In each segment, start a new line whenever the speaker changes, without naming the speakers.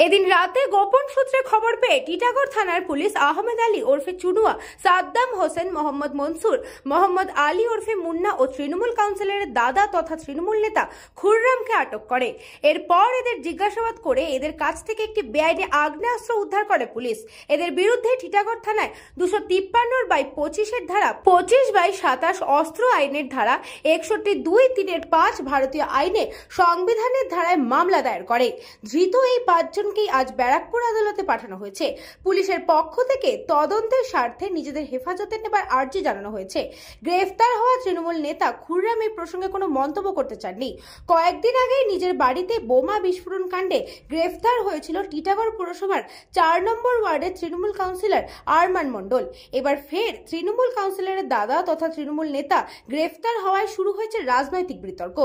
এদিন রাতে গোপন সূত্রে খবর পেয়ে টিটাগড় থানার পুলিশ আহমেদ আলী ওরফে চুনুয়া, সাদ্দাম হোসেন, মোহাম্মদ মনসুর, মোহাম্মদ আলী ওরফে মুন্না ও তৃণমূল কাউন্সিলরের দাদা তথা তৃণমূল নেতা খুররামকে আটক করে। এরপর এদের জিজ্ঞাসাবাদ করে এদের কাছ থেকে একটি বেআইনি আগ্নেয়াস্ত্র উদ্ধার করে পুলিশ। এদের বিরুদ্ধে টিটাগড় থানায় 253/25 ধারা 25/27 অস্ত্র আইনের ধারা 61(2)(3)(5) ভারতীয় আইনে সংবিধানের ধারায় মামলা দায়ের করে। ধৃত এই 5 জনকেই আজ ব্যারাকপুর আদালতে পাঠানো হয়েছে। পুলিশের পক্ষ থেকে তদন্তের স্বার্থে নিজেদের হেফাজতে নেবার আর্জি জানানো হয়েছে। গ্রেফতার হওয়া তৃণমূল নেতা খুররাম এই প্রসঙ্গে কোনো মন্তব্য করতে চাননি। কয়েকদিন আগেই নিজের বাড়িতে বোমা বিস্ফোরণ কাণ্ডে গ্রেফতার হয়েছিল টিটাগড় পুরসভার 4 নম্বর ওয়ার্ডের তৃণমূল কাউন্সিলর আরমান মণ্ডল। এবার ফের তৃণমূল কাউন্সিলরের দাদা তথা তৃণমূল নেতা গ্রেফতার হওয়ায় শুরু হয়েছে রাজনৈতিক বিতর্ক।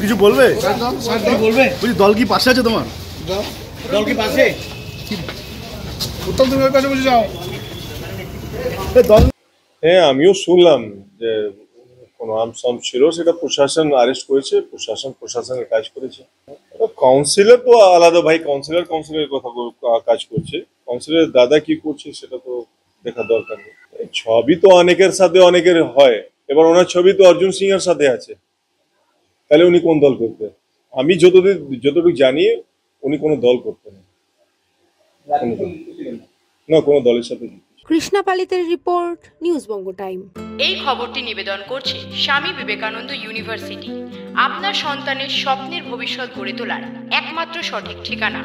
কিছু বলবে? দল কি পাশে আছে তোমার?
দল কি পাশে? উত্তম তুমি ওই পাশে বসে যাও।
হ্যাঁ, আমিও শুনলাম যে কোনো আমসাম ছিল, সেটা প্রশাসন আরেস্ট করেছে, প্রশাসনের কাজ করেছে। কাউন্সিলর তো আলাদা ভাই, কাউন্সিলরের কথা কাজ করছে, কাউন্সিলরের দাদা কি করছে সেটা তো দেখা দরকার নেই। ছবি তো অনেকের সাথে অনেকের হয়, এবার ওনার ছবি তো অর্জুন সিং এর সাথে আছে, তাহলে উনি কোন দল করতেন? আমি যতটুকু জানি উনি কোনো দল করতেন না, কোনো দলের সাথে।
কৃষ্ণা পালিতের রিপোর্ট, নিউজ বঙ্গ টাইম।
এই খবরটি নিবেদন করছে স্বামী বিবেকানন্দ ইউনিভার্সিটি, আপনার সন্তানের স্বপ্নের ভবিষ্যৎ গড়ে তোলার একমাত্র সঠিক ঠিকানা।